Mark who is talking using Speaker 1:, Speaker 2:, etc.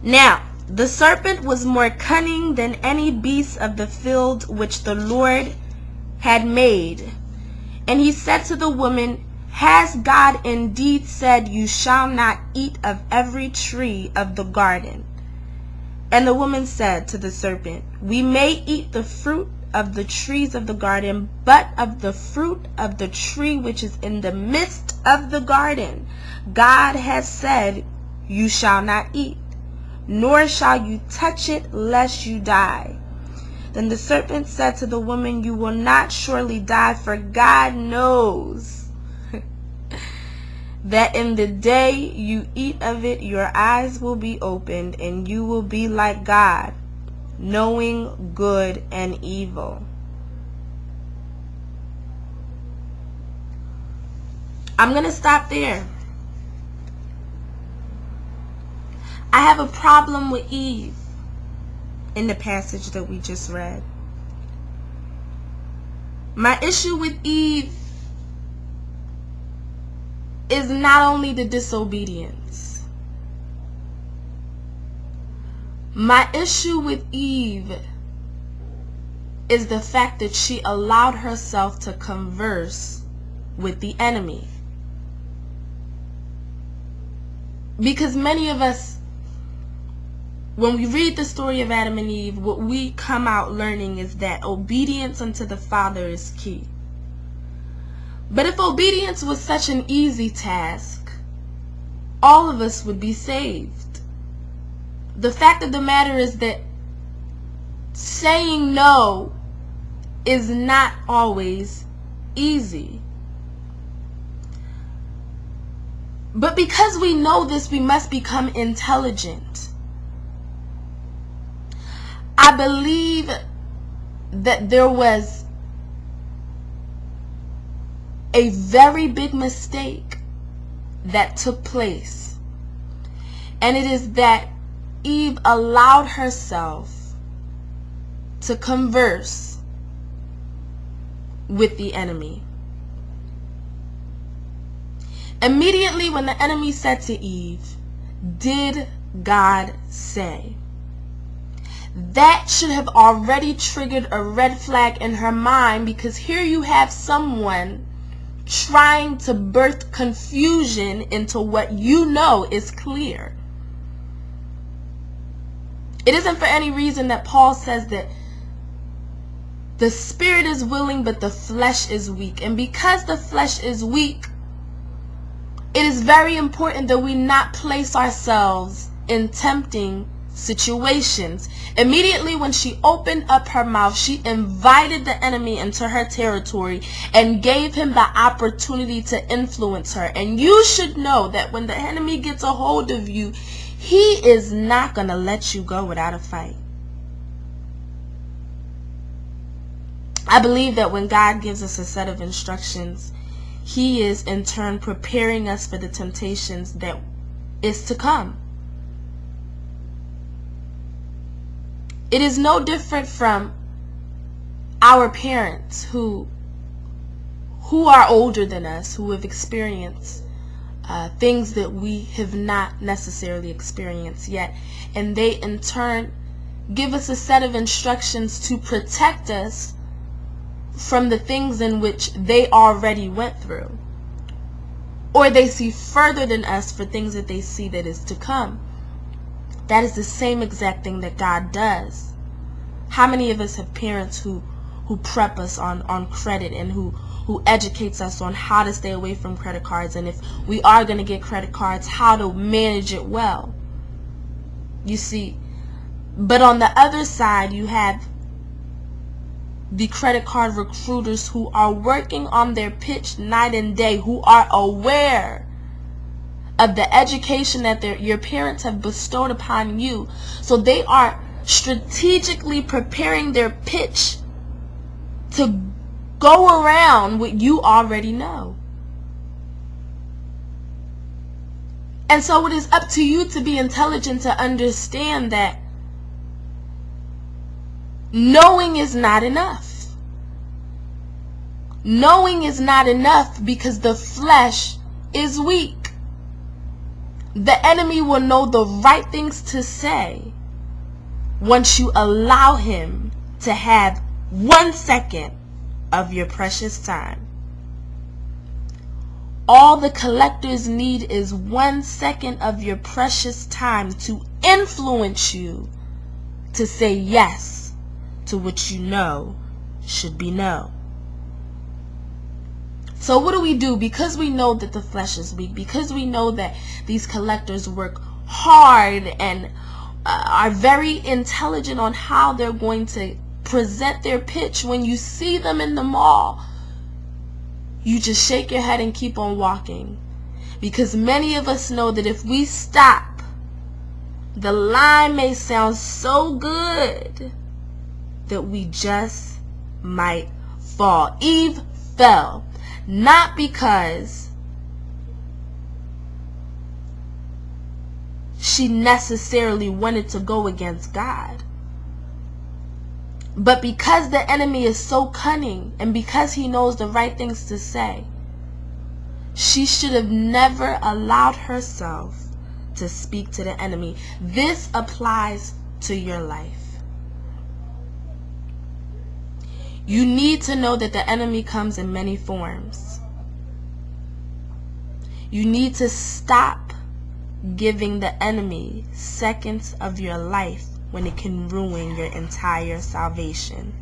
Speaker 1: Now the serpent was more cunning than any beast of the field which the Lord had made. And he said to the woman, Has God indeed said, You shall not eat of every tree of the garden? And the woman said to the serpent, We may eat the fruit of the trees of the garden, but of the fruit of the tree which is in the midst of the garden, God has said, You shall not eat, nor shall you touch it, lest you die. Then the serpent said to the woman, You will not surely die, for God knows that in the day you eat of it, your eyes will be opened, and you will be like God, knowing good and evil. I'm going to stop there. I have a problem with Eve in the passage that we just read. My issue with Eve is not only the disobedience. My issue with Eve is the fact that she allowed herself to converse with the enemy. Because many of us, when we read the story of Adam and Eve, what we come out learning is that obedience unto the Father is key. But if obedience was such an easy task, all of us would be saved. The fact of the matter is that saying no is not always easy. But because we know this, we must become intelligent. I believe that there was a very big mistake that took place. And it is that Eve allowed herself to converse with the enemy. Immediately when the enemy said to Eve, Did God say? That should have already triggered a red flag in her mind, because here you have someone trying to birth confusion into what you know is clear. It isn't for any reason that Paul says that the spirit is willing but the flesh is weak. And because the flesh is weak, it is very important that we not place ourselves in tempting situations. Immediately when she opened up her mouth, she invited the enemy into her territory and gave him the opportunity to influence her. And you should know that when the enemy gets a hold of you, he is not going to let you go without a fight. I believe that when God gives us a set of instructions, he is in turn preparing us for the temptations that is to come. It is no different from our parents who are older than us, who have experienced things that we have not necessarily experienced yet. And they in turn give us a set of instructions to protect us from the things in which they already went through. Or they see further than us for things that they see that is to come. That is the same exact thing that God does. How many of us have parents who prep us on credit, and who educates us on how to stay away from credit cards, and if we are going to get credit cards, how to manage it well? You see, but on the other side, you have the credit card recruiters who are working on their pitch night and day, who are aware of the education that your parents have bestowed upon you. So they are strategically preparing their pitch to go around what you already know. And so it is up to you to be intelligent, to understand that knowing is not enough. Knowing is not enough because the flesh is weak. The enemy will know the right things to say once you allow him to have 1 second of your precious time. All the collectors need is 1 second of your precious time to influence you to say yes to what you know should be no. So what do we do? Because we know that the flesh is weak, because we know that these collectors work hard and are very intelligent on how they're going to present their pitch, when you see them in the mall, you just shake your head and keep on walking. Because many of us know that if we stop, the line may sound so good that we just might fall. Eve fell, not because she necessarily wanted to go against God, but because the enemy is so cunning and because he knows the right things to say. She should have never allowed herself to speak to the enemy. This applies to your life. You need to know that the enemy comes in many forms. You need to stop giving the enemy seconds of your life when it can ruin your entire salvation.